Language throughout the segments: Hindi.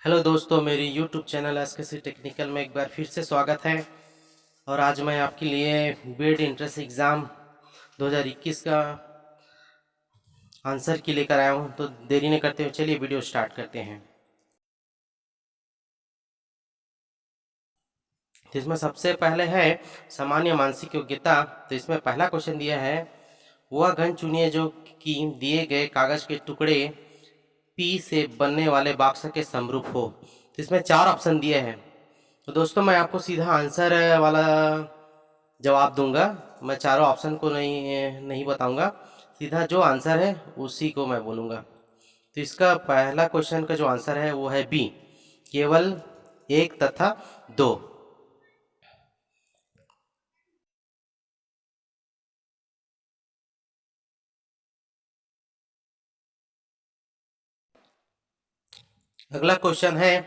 हेलो दोस्तों, मेरी यूट्यूब चैनल एसकेसी टेक्निकल में एक बार फिर से स्वागत है। और आज मैं आपके लिए बीएड इंट्रेंस एग्ज़ाम 2021 का आंसर की लेकर आया हूं। तो देरी नहीं करते हुए चलिए वीडियो स्टार्ट करते हैं। तो इसमें सबसे पहले है सामान्य मानसिक योग्यता। तो इसमें पहला क्वेश्चन दिया है, वह घन चुनिए जो कि दिए गए कागज के टुकड़े पी से बनने वाले बॉक्स के समरूप हो। तो इसमें चार ऑप्शन दिए हैं। तो दोस्तों, मैं आपको सीधा आंसर वाला जवाब दूंगा। मैं चारों ऑप्शन को नहीं नहीं बताऊंगा, सीधा जो आंसर है उसी को मैं बोलूंगा। तो इसका पहला क्वेश्चन का जो आंसर है वो है बी, केवल एक तथा दो। अगला क्वेश्चन है,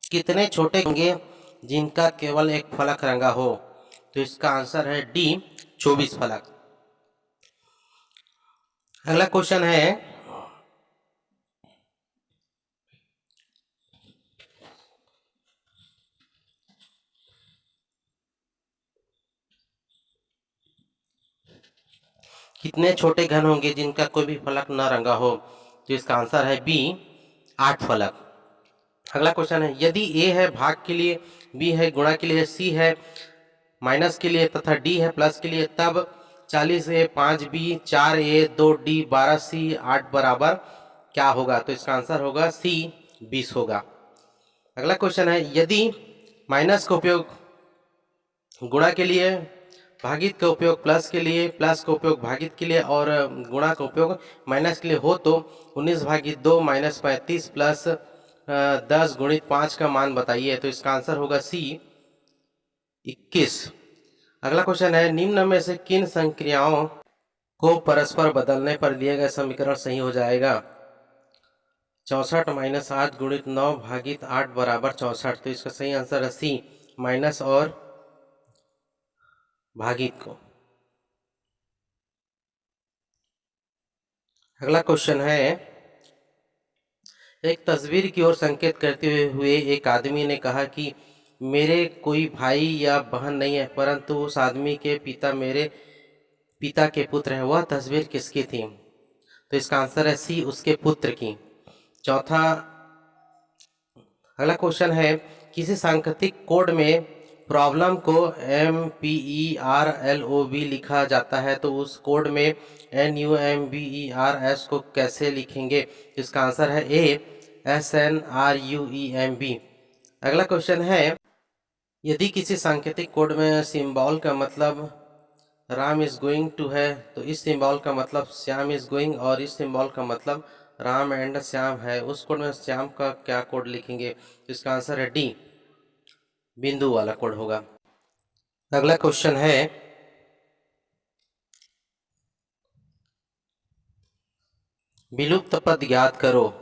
कितने छोटे होंगे जिनका केवल एक फलक रंगा हो। तो इसका आंसर है डी, 24 फलक। अगला क्वेश्चन है, कितने छोटे घन होंगे जिनका कोई भी फलक न रंगा हो। तो इसका आंसर है बी, 8 फलक। अगला क्वेश्चन है, यदि ए है भाग के लिए, बी है गुणा के लिए, सी है माइनस के लिए तथा डी है प्लस के लिए, तब 40A 5B 4A 2D 12C 8 बराबर क्या होगा। तो इसका आंसर होगा सी, 20 होगा। अगला क्वेश्चन है, यदि माइनस का उपयोग गुणा के लिए, भागित का उपयोग प्लस के लिए, प्लस का उपयोग भागित के लिए और गुणा का उपयोग माइनस के लिए हो, तो 19/2 - 35 प्लस 10 × 5 का मान बताइए। तो इसका आंसर होगा सी, 21। अगला क्वेश्चन है, निम्न में से किन संक्रियाओं को परस्पर बदलने पर दिए गए समीकरण सही हो जाएगा। 64 - 8 × 9 भागित 8 बराबर 64। तो इसका सही आंसर है सी, माइनस और भागित को। अगला क्वेश्चन है, एक तस्वीर की ओर संकेत करते हुए एक आदमी ने कहा कि मेरे कोई भाई या बहन नहीं है, परंतु उस आदमी के पिता मेरे पिता के पुत्र हैं। वह तस्वीर किसकी थी। तो इसका आंसर है सी, उसके पुत्र की। चौथा अगला क्वेश्चन है, किसी सांकेतिक कोड में प्रॉब्लम को MPERLOB लिखा जाता है, तो उस कोड में NUMBERS को कैसे लिखेंगे। इसका आंसर है ए, SNRUEMB। अगला क्वेश्चन है, यदि किसी सांकेतिक कोड में सिंबल का मतलब राम इज गोइंग टू है, तो इस सिंबल का मतलब श्याम इज गोइंग, और इस सिंबल का मतलब राम एंड श्याम है, उस कोड में श्याम का क्या कोड लिखेंगे। तो इसका आंसर है डी, बिंदु वाला कोड होगा। अगला क्वेश्चन है, विलुप्त पद ज्ञात करो।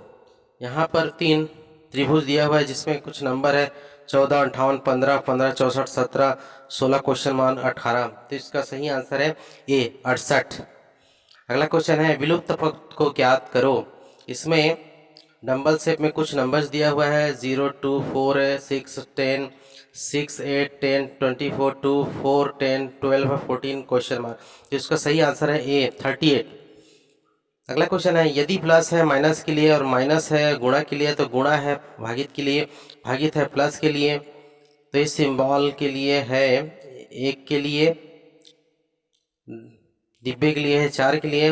यहाँ पर 3 त्रिभुज दिया हुआ है जिसमें कुछ नंबर है 14, 58, 15, 15, 64, 17, 16, क्वेश्चन मान 18। तो इसका सही आंसर है ए, 68। अगला क्वेश्चन है, विलुप्त पद को ज्ञात करो। इसमें डंबल शेप में कुछ नंबर्स दिया हुआ है 0, 2, 4, 6, 10, 6, 8, 10, 24, 2, 4, 10, 12, 14, क्वेश्चन मार्क। तो इसका सही आंसर है ए, 38। अगला क्वेश्चन है, यदि प्लस है माइनस के लिए और माइनस है गुणा के लिए, तो गुणा है भागित के लिए, भागित है प्लस के लिए। तो इस सिंबल के लिए है 1 के लिए, डिब्बे के लिए है 4 के लिए,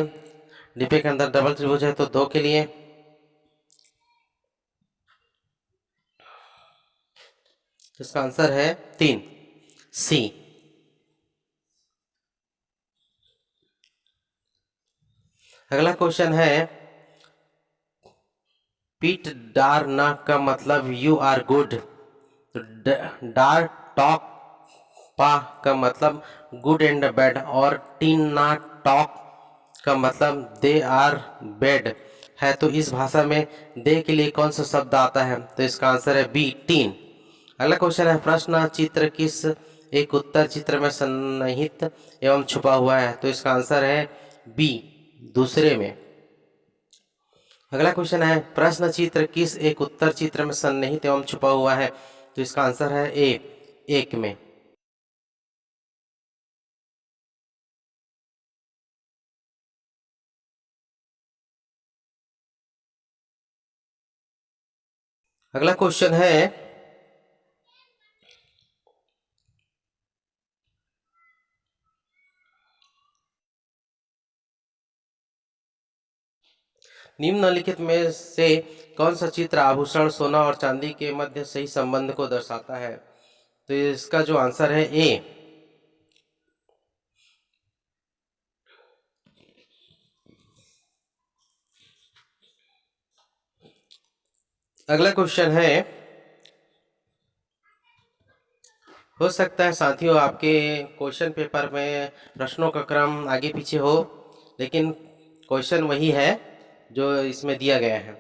डिब्बे के अंदर डबल त्रिभुज है तो 2 के लिए। इसका आंसर है 3, सी। अगला क्वेश्चन है, पीट डार ना का मतलब यू आर गुड। तो डार टॉक पा का मतलब गुड एंड बैड, और टीन ना टॉक का मतलब दे आर बैड है। तो इस भाषा में दे के लिए कौन सा शब्द आता है। तो इसका आंसर है बी, टीन। अगला क्वेश्चन है, प्रश्न चित्र किस एक उत्तर चित्र में सन्निहित एवं छुपा हुआ है। तो इसका आंसर है बी, दूसरे में। अगला क्वेश्चन है, प्रश्न चित्र किस एक उत्तर चित्र में सन्निहित एवं छुपा हुआ है? तो इसका आंसर है ए, एक में। अगला क्वेश्चन है, निम्नलिखित में से कौन सा चित्र आभूषण सोना और चांदी के मध्य सही संबंध को दर्शाता है? तो इसका जो आंसर है ए। अगला क्वेश्चन है, हो सकता है साथियों आपके क्वेश्चन पेपर में प्रश्नों का क्रम आगे पीछे हो, लेकिन क्वेश्चन वही है जो इसमें दिया गया है।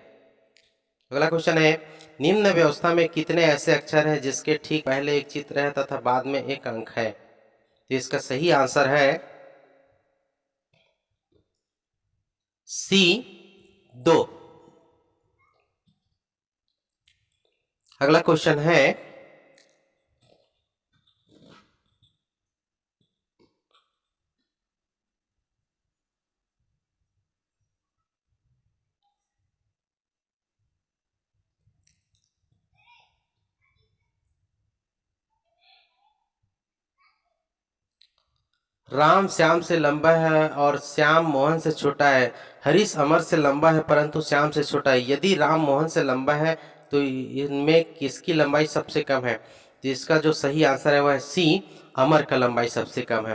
अगला क्वेश्चन है, निम्न व्यवस्था में कितने ऐसे अक्षर हैं जिसके ठीक पहले एक चित्र है तथा बाद में एक अंक है? तो इसका सही आंसर है सी, 2। अगला क्वेश्चन है, राम श्याम से लंबा है और श्याम मोहन से छोटा है। हरीश अमर से लंबा है परंतु श्याम से छोटा है। यदि राम मोहन से लंबा है तो इनमें किसकी लंबाई सबसे कम है? तो इसका जो सही आंसर है वह है सी, अमर का लंबाई सबसे कम है।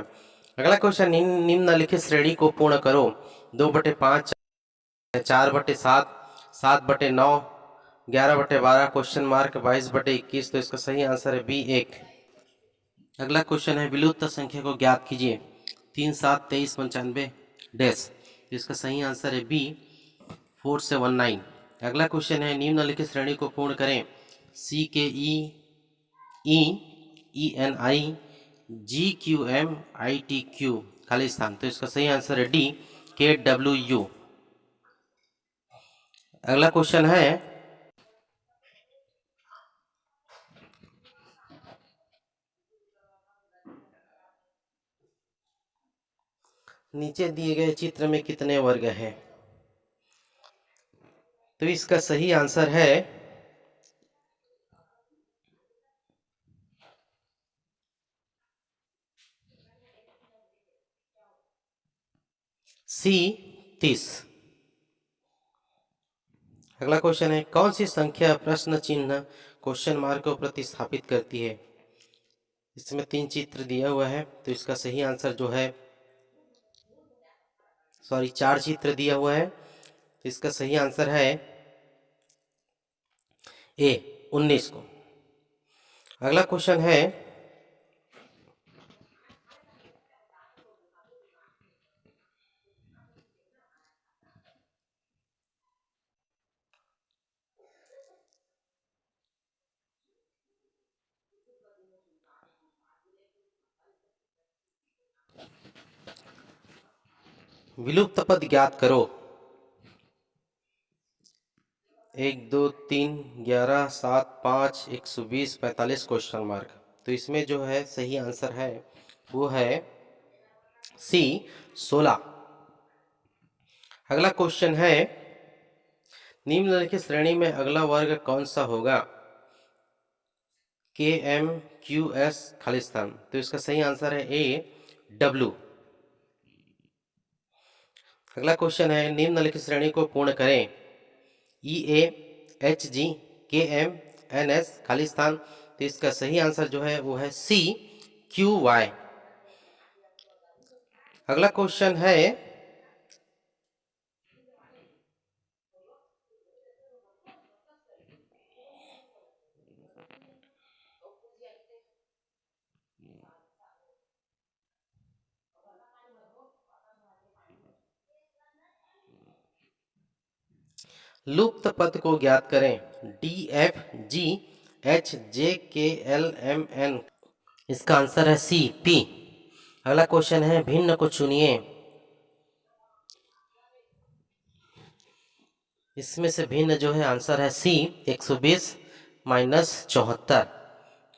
अगला क्वेश्चन, निम्नलिखित श्रेणी को पूर्ण करो। 2/5, 4/7, 7/9, 11/12, क्वेश्चन मार्क 22/21। तो इसका सही आंसर है बी, 1। अगला क्वेश्चन है, विलुप्त संख्या को ज्ञात कीजिए। 3, 7, 23, 95 डैश। तो इसका सही आंसर है बी, 4, 7, 9। अगला क्वेश्चन है, निम्नलिखित श्रेणी को पूर्ण करें। C K E, E, E N I, G Q M, I T Q, खाली स्थान। तो इसका सही आंसर है डी, के डब्ल्यू यू। अगला क्वेश्चन है, नीचे दिए गए चित्र में कितने वर्ग हैं? तो इसका सही आंसर है सी, 30। अगला क्वेश्चन है, कौन सी संख्या प्रश्न चिन्ह क्वेश्चन मार्क को प्रतिस्थापित करती है? इसमें 3 चित्र दिया हुआ है तो इसका सही आंसर जो है, सॉरी 4 चित्र दिया हुआ है तो इसका सही आंसर है ए, 19 को। अगला क्वेश्चन है, विलुप्त पद ज्ञात करो। 1, 2, 3, 11, 7, 5, 120, 45, क्वेश्चन मार्क। तो इसमें जो है सही आंसर है वो है सी, 16। अगला क्वेश्चन है, निम्नलिखित श्रेणी में अगला वर्ग कौन सा होगा? के एम क्यू एस, खाली स्थान। तो इसका सही आंसर है ए, डब्ल्यू। अगला क्वेश्चन है, निम्नलिखित श्रेणी को पूर्ण करें। ई ए, एच जी, के एम, एन एस, खाली स्थान। तो इसका सही आंसर जो है वो है सी, क्यू वाई। अगला क्वेश्चन है, लुप्त पद को ज्ञात करें। डी, एफ, जी, एच, जे, के, एल, एम, एन। इसका आंसर है सी, पी। अगला क्वेश्चन है, भिन्न को चुनिए। इसमें से भिन्न जो है आंसर है सी 120 माइनस 74।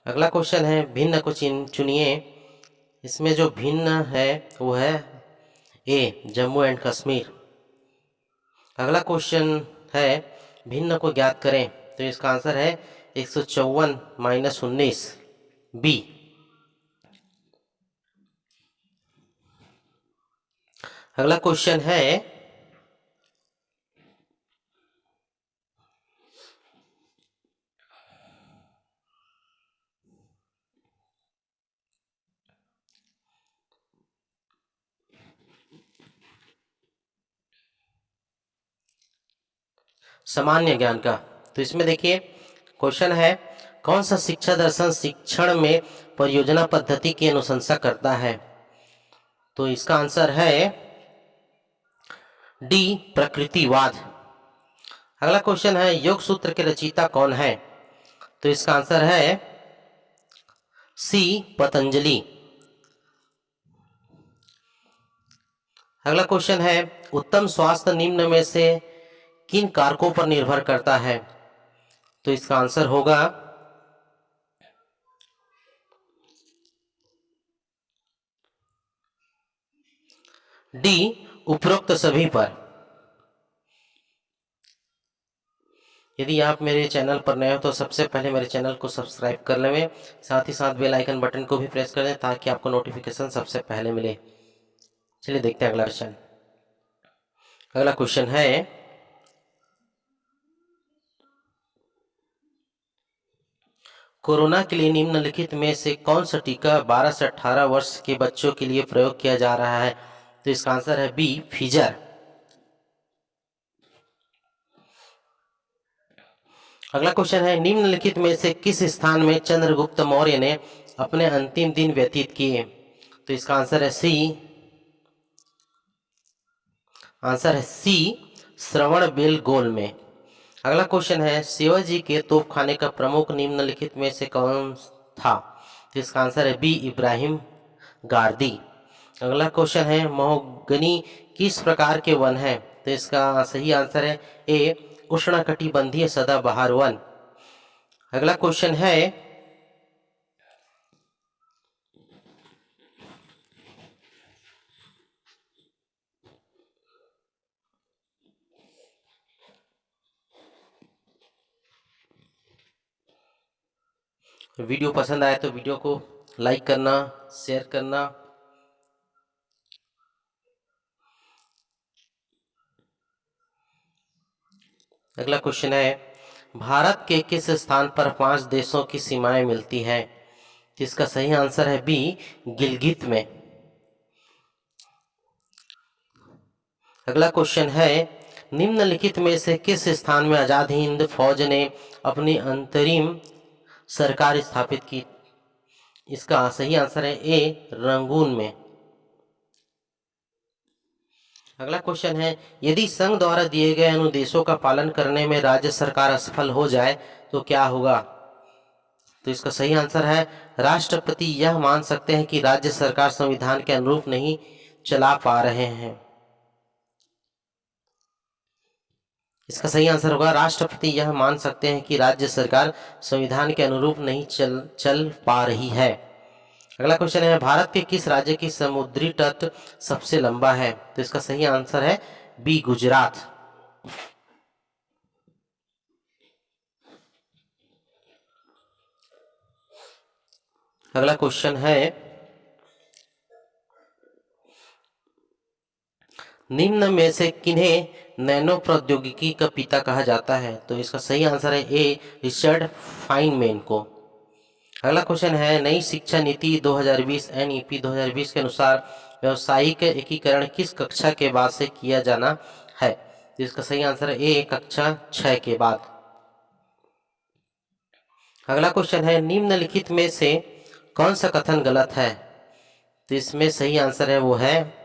अगला क्वेश्चन है भिन्न को चुनिए। इसमें जो भिन्न है वो है ए जम्मू एंड कश्मीर। अगला क्वेश्चन है भिन्न को ज्ञात करें, तो इसका आंसर है 154 माइनस 19 बी। अगला क्वेश्चन है सामान्य ज्ञान का। तो इसमें देखिए क्वेश्चन है कौन सा शिक्षा दर्शन शिक्षण में परियोजना पद्धति की अनुशंसा करता है। तो इसका आंसर है डी प्रकृतिवाद। अगला क्वेश्चन है योग सूत्र के रचयिता कौन है। तो इसका आंसर है सी पतंजलि। अगला क्वेश्चन है उत्तम स्वास्थ्य निम्न में से किन कारकों पर निर्भर करता है। तो इसका आंसर होगा डी उपरोक्त सभी पर। यदि आप मेरे चैनल पर नए हो तो सबसे पहले मेरे चैनल को सब्सक्राइब कर लें, साथ ही साथ बेल आइकन बटन को भी प्रेस कर दें ताकि आपको नोटिफिकेशन सबसे पहले मिले। चलिए देखते हैं अगला क्वेश्चन। अगला क्वेश्चन है कोरोना के लिए निम्नलिखित में से कौन सा टीका 12 से 18 वर्ष के बच्चों के लिए प्रयोग किया जा रहा है। तो इसका आंसर है बी फिजर। अगला क्वेश्चन है निम्नलिखित में से किस स्थान में चंद्रगुप्त मौर्य ने अपने अंतिम दिन व्यतीत किए। तो इसका आंसर है सी श्रवण बेलगोल में। अगला क्वेश्चन है शिवाजी के तोपखाने का प्रमुख निम्नलिखित में से कौन था। तो इसका आंसर है बी इब्राहिम गारदी। अगला क्वेश्चन है महोगनी किस प्रकार के वन है। तो इसका सही आंसर है ए उष्णकटिबंधीय सदाबहार वन। अगला क्वेश्चन है वीडियो पसंद आए तो वीडियो को लाइक करना, शेयर करना। अगला क्वेश्चन है भारत के किस स्थान पर 5 देशों की सीमाएं मिलती है। इसका सही आंसर है बी गिलगित में। अगला क्वेश्चन है निम्नलिखित में से किस स्थान में आजाद हिंद फौज ने अपनी अंतरिम सरकार स्थापित की। इसका सही आंसर है ए रंगून में। अगला क्वेश्चन है यदि संघ द्वारा दिए गए अनुदेशों का पालन करने में राज्य सरकार असफल हो जाए तो क्या होगा। तो इसका सही आंसर है राष्ट्रपति यह मान सकते हैं कि राज्य सरकार संविधान के अनुरूप नहीं चला पा रहे हैं। इसका सही आंसर होगा राष्ट्रपति यह मान सकते हैं कि राज्य सरकार संविधान के अनुरूप नहीं चल पा रही है। अगला क्वेश्चन है भारत के किस राज्य की समुद्री तट सबसे लंबा है। तो इसका सही आंसर है बी गुजरात। अगला क्वेश्चन है निम्न में से किन्हें नैनो प्रौद्योगिकी का पिता कहा जाता है। तो इसका सही आंसर है ए रिचर्ड फाइनमैन को। अगला क्वेश्चन है नई शिक्षा नीति 2020 NEP 2020 के अनुसार व्यावसायिक एकीकरण किस कक्षा के बाद से किया जाना है। तो इसका सही आंसर है ए कक्षा 6 के बाद। अगला क्वेश्चन है निम्नलिखित में से कौन सा कथन गलत है। तो इसमें सही आंसर है वो है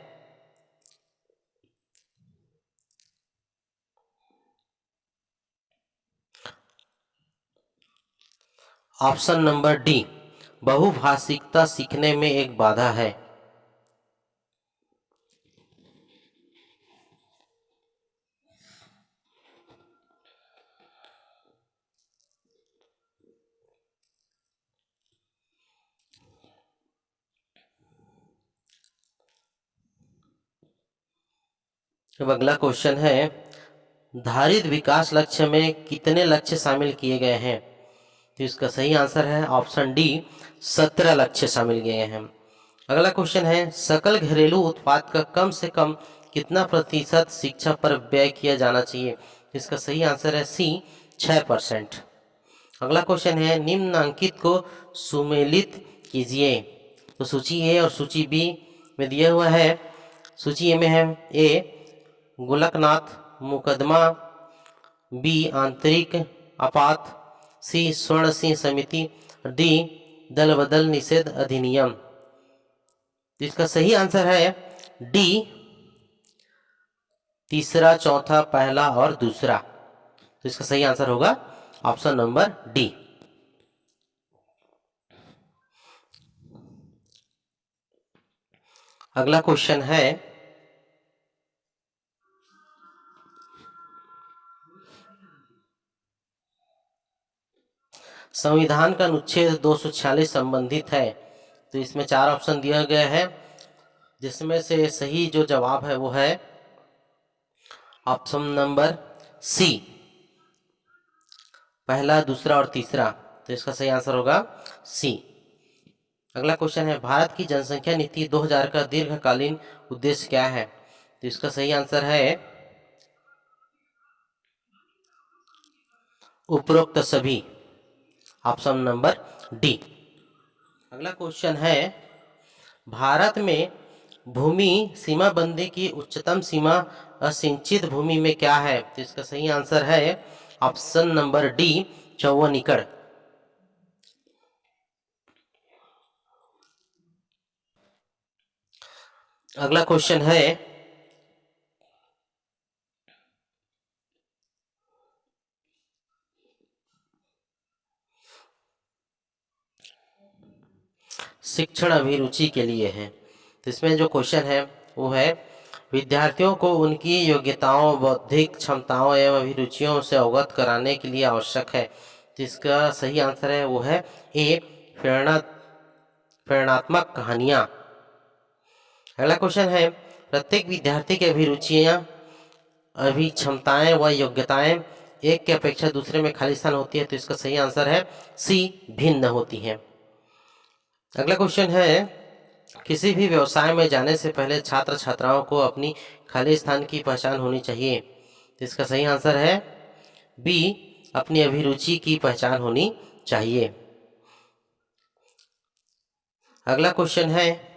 ऑप्शन नंबर डी बहुभाषिकता सीखने में एक बाधा है। अब अगला क्वेश्चन है, धारित विकास लक्ष्य में कितने लक्ष्य शामिल किए गए हैं? तो इसका सही आंसर है ऑप्शन डी, 17 लक्ष्य शामिल किए गए हैं। अगला क्वेश्चन है, सकल घरेलू उत्पाद का कम से कम कितना प्रतिशत शिक्षा पर व्यय किया जाना चाहिए? इसका सही आंसर है सी, 6%। अगला क्वेश्चन है, निम्नलिखित को सुमेलित कीजिए। तो सूची ए और सूची बी में दिया हुआ है। सूची ए में है ए गोलकनाथ मुकदमा, बी आंतरिक आपात, सी स्वर्ण सिंह समिति, डी दल बदल निषेध अधिनियम। तो इसका सही आंसर है डी, तीसरा, चौथा, पहला और दूसरा। तो इसका सही आंसर होगा ऑप्शन नंबर डी। अगला क्वेश्चन है, संविधान का अनुच्छेद 246 संबंधित है। तो इसमें 4 ऑप्शन दिया गया है, जिसमें से सही जो जवाब है वो है ऑप्शन नंबर सी, पहला, दूसरा और तीसरा। तो इसका सही आंसर होगा सी। अगला क्वेश्चन है, भारत की जनसंख्या नीति 2000 का दीर्घकालीन उद्देश्य क्या है? तो इसका सही आंसर है उपरोक्त सभी, ऑप्शन नंबर डी। अगला क्वेश्चन है, भारत में भूमि सीमाबंदी की उच्चतम सीमा असिंचित भूमि में क्या है? तो इसका सही आंसर है ऑप्शन नंबर डी, 54 एकड़। अगला क्वेश्चन है, शिक्षण अभिरुचि के लिए है। तो इसमें जो क्वेश्चन है वो है, विद्यार्थियों को उनकी योग्यताओं, बौद्धिक क्षमताओं एवं अभिरुचियों से अवगत कराने के लिए आवश्यक है। तो इसका सही आंसर है वो है ए, प्रेरणात्मक कहानियाँ। अगला क्वेश्चन है, प्रत्येक विद्यार्थी की अभिरुचियाँ, अभिक्षमताएं व योग्यताएं एक के अपेक्षा दूसरे में खाली स्थान होती है। तो इसका सही आंसर है सी, भिन्न होती है। अगला क्वेश्चन है, किसी भी व्यवसाय में जाने से पहले छात्र छात्राओं को अपनी खाली स्थान की पहचान होनी चाहिए। तो इसका सही आंसर है बी, अपनी अभिरुचि की पहचान होनी चाहिए। अगला क्वेश्चन है,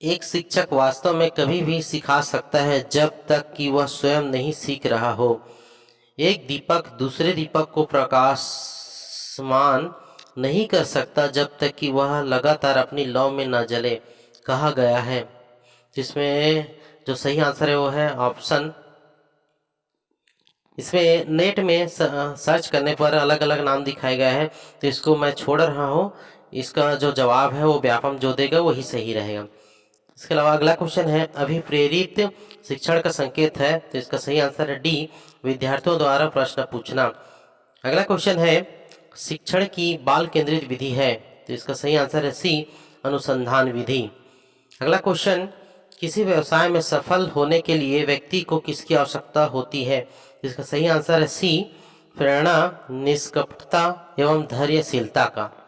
एक शिक्षक वास्तव में कभी भी सिखा सकता है जब तक कि वह स्वयं नहीं सीख रहा हो। एक दीपक दूसरे दीपक को प्रकाशमान नहीं कर सकता जब तक कि वह लगातार अपनी लौ में न जले, कहा गया है। जिसमें जो सही आंसर है वो है ऑप्शन, इसमें नेट में सर्च करने पर अलग अलग नाम दिखाए गए हैं, तो इसको मैं छोड़ रहा हूँ। इसका जो जवाब है वो व्यापम जो देगा वही सही रहेगा। इसके अलावा अगला क्वेश्चन है, अभिप्रेरित शिक्षण का संकेत है। तो इसका सही आंसर है डी, विद्यार्थियों द्वारा प्रश्न पूछना। अगला क्वेश्चन है, शिक्षण की बाल केंद्रित विधि है। तो इसका सही आंसर है सी, अनुसंधान विधि। अगला क्वेश्चन, किसी व्यवसाय में सफल होने के लिए व्यक्ति को किसकी आवश्यकता होती है? इसका सही आंसर है सी, प्रेरणा, निष्कपटता एवं धैर्यशीलता का।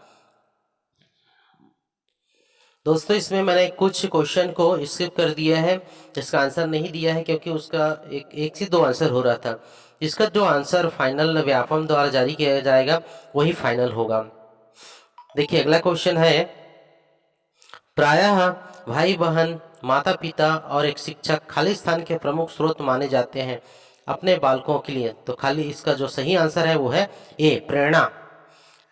दोस्तों इसमें मैंने कुछ क्वेश्चन को स्किप कर दिया है, इसका आंसर नहीं दिया है क्योंकि उसका एक से दो आंसर हो रहा था। इसका जो आंसर फाइनल व्यापम द्वारा जारी किया जाएगा वही फाइनल होगा। देखिए अगला क्वेश्चन है, प्रायः भाई बहन, माता पिता और एक शिक्षक खाली स्थान के प्रमुख स्रोत माने जाते हैं अपने बालकों के लिए। तो खाली इसका जो सही आंसर है वो है ए, प्रेरणा।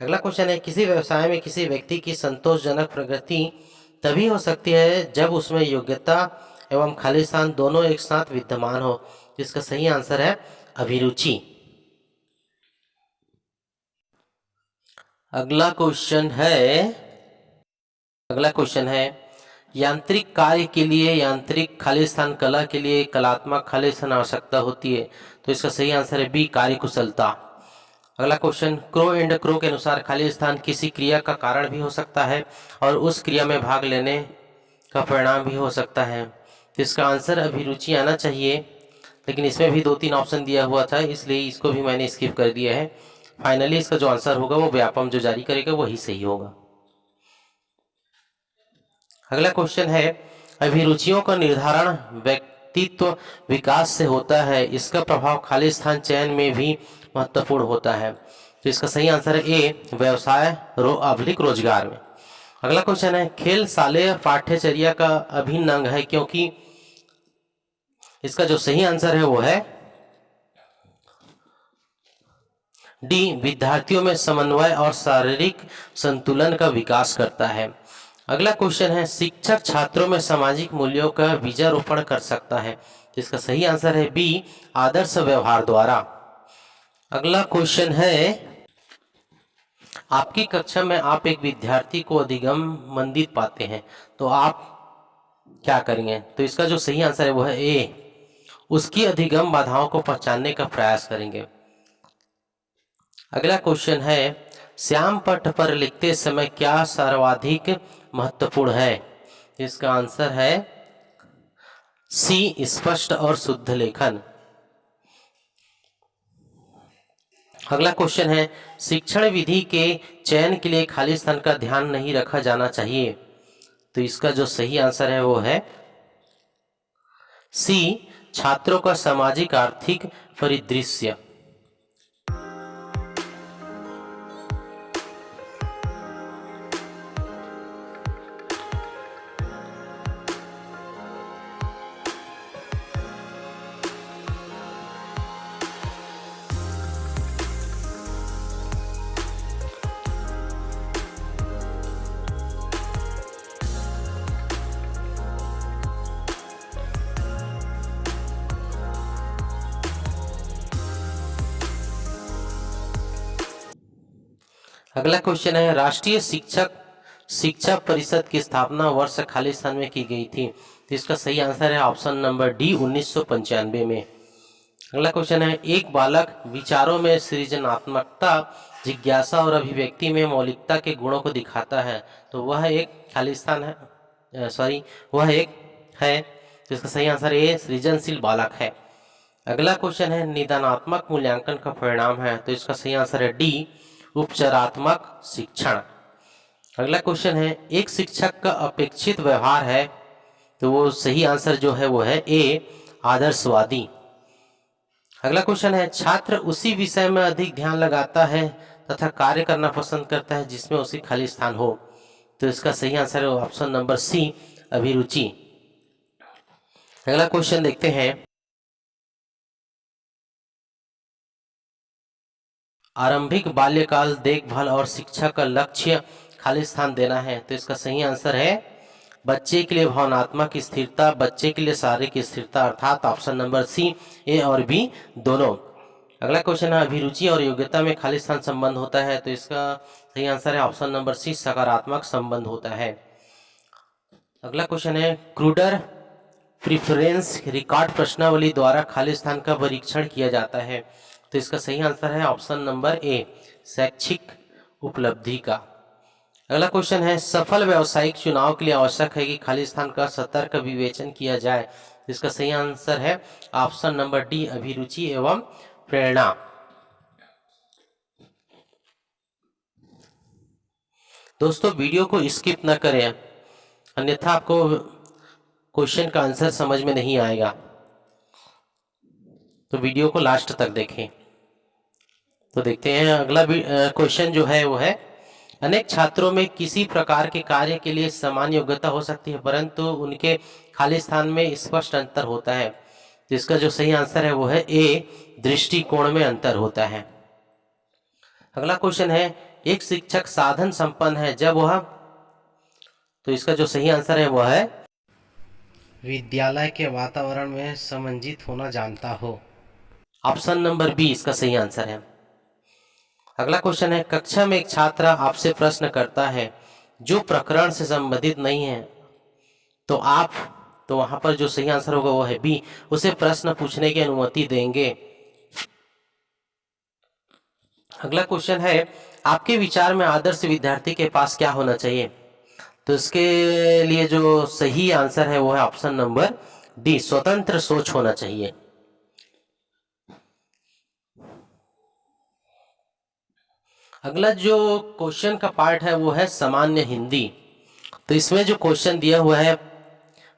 अगला क्वेश्चन है, किसी व्यवसाय में किसी व्यक्ति की संतोषजनक प्रगति तभी हो सकती है जब उसमें योग्यता एवं खाली स्थान दोनों एक साथ विद्यमान हो। इसका सही आंसर है अभिरुचि। अगला क्वेश्चन है यांत्रिक कार्य के लिए यांत्रिक खाली स्थान, कला के लिए कलात्मक खाली स्थान आवश्यकता होती है। तो इसका सही आंसर है बी, कार्य कुशलता। अगला क्वेश्चन, क्रो एंड क्रो के अनुसार खाली स्थान किसी क्रिया का कारण भी हो सकता है और उस क्रिया में भाग लेने का परिणाम भी हो सकता है। तो इसका आंसर अभिरुचि आना चाहिए, लेकिन इसमें भी 2-3 ऑप्शन दिया हुआ था, इसलिए इसको भी मैंने स्किप कर दिया है। फाइनली इसका जो आंसर होगा वो व्यापम जो जारी करेगा वही सही होगा। अगला क्वेश्चन है, अभिरुचियों का निर्धारण व्यक्तित्व विकास से होता है, इसका प्रभाव खाली स्थान चयन में भी महत्वपूर्ण होता है। तो इसका सही आंसर है ए, व्यवसाय रोजगार में। अगला क्वेश्चन है, खेल शालेय पाठ्यचर्या का अभिन्न अंग है क्योंकि, इसका जो सही आंसर है वो है डी, विद्यार्थियों में समन्वय और शारीरिक संतुलन का विकास करता है। अगला क्वेश्चन है, शिक्षक छात्रों में सामाजिक मूल्यों का बीजारोपण कर सकता है। इसका सही आंसर है बी, आदर्श व्यवहार द्वारा। अगला क्वेश्चन है, आपकी कक्षा में आप एक विद्यार्थी को अधिगम मंदित पाते हैं तो आप क्या करेंगे। तो इसका जो सही आंसर है वो है ए, उसकी अधिगम बाधाओं को पहचानने का प्रयास करेंगे। अगला क्वेश्चन है, श्याम पट्ट पर लिखते समय क्या सर्वाधिक महत्वपूर्ण है। इसका आंसर है सी, स्पष्ट और शुद्ध लेखन। अगला क्वेश्चन है, शिक्षण विधि के चयन के लिए खाली स्थान का ध्यान नहीं रखा जाना चाहिए। तो इसका जो सही आंसर है वो है सी, छात्रों का सामाजिक आर्थिक परिदृश्य। अगला क्वेश्चन है, राष्ट्रीय शिक्षा परिषद की स्थापना वर्ष खाली स्थान में की गई थी। तो इसका सही आंसर है ऑप्शन नंबर डी, 1995 में। अगला क्वेश्चन है, एक बालक विचारों में सृजनात्मकता, जिज्ञासा और अभिव्यक्ति में मौलिकता के गुणों को दिखाता है तो वह एक खाली स्थान है, वह एक है। तो इसका सही आंसर ए, सृजनशील बालक है। अगला क्वेश्चन है, निदानात्मक मूल्यांकन का परिणाम है। तो इसका सही आंसर है डी, उपचारात्मक शिक्षण। अगला क्वेश्चन है, एक शिक्षक का अपेक्षित व्यवहार है। तो वो सही आंसर जो है वो है ए, आदर्शवादी। अगला क्वेश्चन है, छात्र उसी विषय में अधिक ध्यान लगाता है तथा कार्य करना पसंद करता है जिसमें उसी खाली स्थान हो। तो इसका सही आंसर है ऑप्शन नंबर सी, अभिरुचि। अगला क्वेश्चन देखते हैं, आरंभिक बाल्यकाल देखभाल और शिक्षा का लक्ष्य खाली स्थान देना है। तो इसका सही आंसर है बच्चे के लिए भावनात्मक स्थिरता, बच्चे के लिए शारीरिक स्थिरता, अर्थात ऑप्शन नंबर सी, ए और बी दोनों। अगला क्वेश्चन है, अभिरुचि और योग्यता में खाली स्थान संबंध होता है। तो इसका सही आंसर है ऑप्शन नंबर सी, सकारात्मक संबंध होता है। अगला क्वेश्चन है, क्रूडर प्रिफरेंस रिकॉर्ड प्रश्नावली द्वारा खाली स्थान का परीक्षण किया जाता है। तो इसका सही आंसर है ऑप्शन नंबर ए, शैक्षिक उपलब्धि का। अगला क्वेश्चन है, सफल व्यावसायिक चुनाव के लिए आवश्यक है कि खाली स्थान का सतर्क विवेचन किया जाए। इसका सही आंसर है ऑप्शन नंबर डी, अभिरुचि एवं प्रेरणा। दोस्तों वीडियो को स्किप न करें, अन्यथा आपको क्वेश्चन का आंसर समझ में नहीं आएगा। तो वीडियो को लास्ट तक देखें। तो देखते हैं अगला क्वेश्चन जो है वो है, अनेक छात्रों में किसी प्रकार के कार्य के लिए समान योग्यता हो सकती है परंतु उनके खाली स्थान में स्पष्ट अंतर होता है। तो इसका जो सही आंसर है वो है ए, दृष्टिकोण में अंतर होता है। अगला क्वेश्चन है, एक शिक्षक साधन संपन्न है जब वह, तो इसका जो सही आंसर है वह है विद्यालय के वातावरण में समंजित होना जानता हो। ऑप्शन नंबर बी इसका सही आंसर है। अगला क्वेश्चन है, कक्षा में एक छात्र आपसे प्रश्न करता है जो प्रकरण से संबंधित नहीं है, तो आप, तो वहां पर जो सही आंसर होगा वो है बी, उसे प्रश्न पूछने की अनुमति देंगे। अगला क्वेश्चन है, आपके विचार में आदर्श विद्यार्थी के पास क्या होना चाहिए? तो इसके लिए जो सही आंसर है वो है ऑप्शन नंबर डी, स्वतंत्र सोच होना चाहिए। अगला जो क्वेश्चन का पार्ट है वो है सामान्य हिंदी। तो इसमें जो क्वेश्चन दिया हुआ है,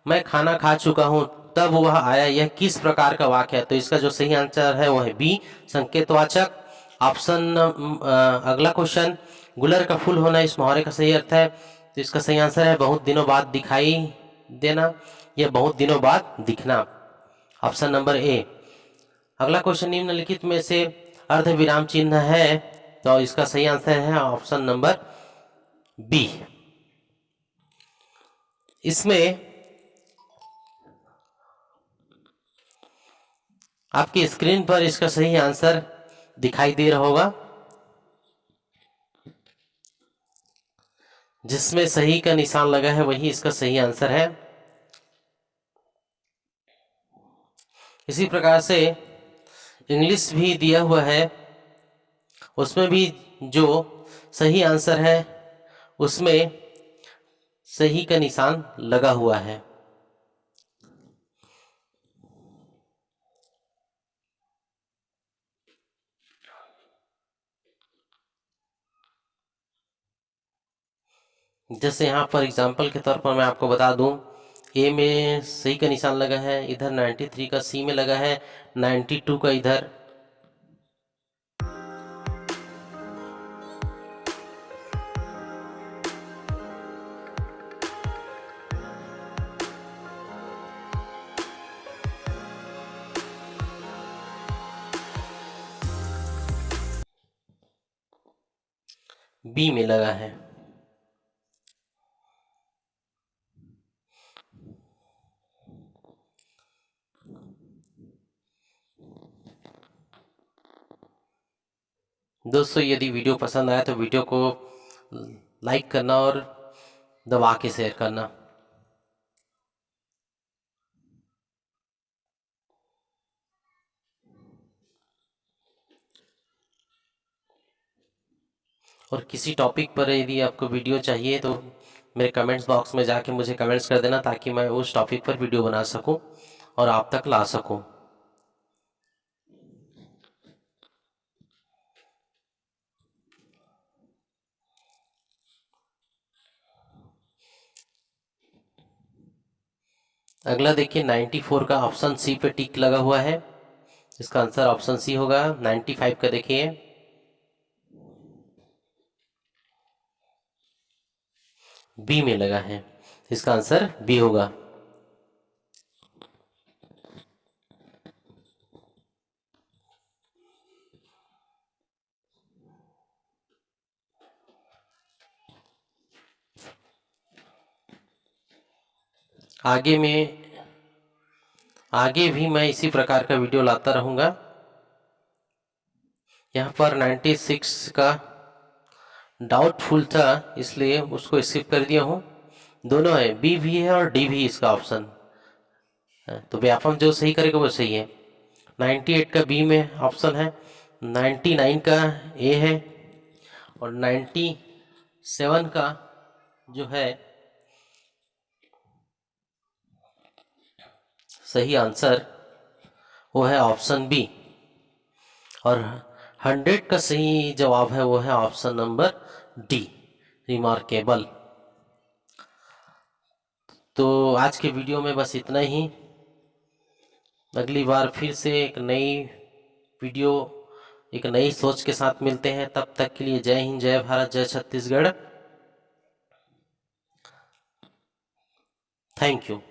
मैं खाना खा चुका हूं तब वह आया, यह किस प्रकार का वाक्य है? तो इसका जो सही आंसर है वो है बी, संकेतवाचक। ऑप्शन अगला क्वेश्चन, गुलर का फूल होना इस मुहावरे का सही अर्थ है? तो इसका सही आंसर है बहुत दिनों बाद दिखाई देना, यह बहुत दिनों बाद दिखना, ऑप्शन नंबर ए। अगला क्वेश्चन, निम्नलिखित में से अर्ध विराम चिन्ह है? तो इसका सही आंसर है ऑप्शन नंबर बी। इसमें आपकी स्क्रीन पर इसका सही आंसर दिखाई दे रहा होगा, जिसमें सही का निशान लगा है वही इसका सही आंसर है। इसी प्रकार से इंग्लिश भी दिया हुआ है, उसमें भी जो सही आंसर है उसमें सही का निशान लगा हुआ है। जैसे यहाँ पर एग्जांपल के तौर पर मैं आपको बता दूं, ए में सही का निशान लगा है, इधर 93 का सी में लगा है, 92 का इधर, बी में लगा है। दोस्तों, यदि वीडियो पसंद आया तो वीडियो को लाइक करना और दबा के शेयर करना। और किसी टॉपिक पर यदि आपको वीडियो चाहिए तो मेरे कमेंट्स बॉक्स में जाके मुझे कमेंट्स कर देना, ताकि मैं उस टॉपिक पर वीडियो बना सकूं और आप तक ला सकूं। अगला देखिए, 94 का ऑप्शन सी पे टिक लगा हुआ है, इसका आंसर ऑप्शन सी होगा। 95 का देखिए, बी में लगा है, इसका आंसर बी होगा। आगे भी मैं इसी प्रकार का वीडियो लाता रहूंगा। यहाँ पर 96 का डाउटफुल था, इसलिए उसको स्किप कर दिया हूँ। दोनों है, बी भी है और डी भी इसका ऑप्शन है, तो व्यापम जो सही करेगा वो सही है। 98 का बी में ऑप्शन है, 99 का ए है, और 97 का जो है सही आंसर वो है ऑप्शन बी, और 100 का सही जवाब है वो है ऑप्शन नंबर डी, रिमार्केबल। तो आज के वीडियो में बस इतना ही। अगली बार फिर से एक नई वीडियो, एक नई सोच के साथ मिलते हैं। तब तक के लिए जय हिंद, जय भारत, जय छत्तीसगढ़। Thank you.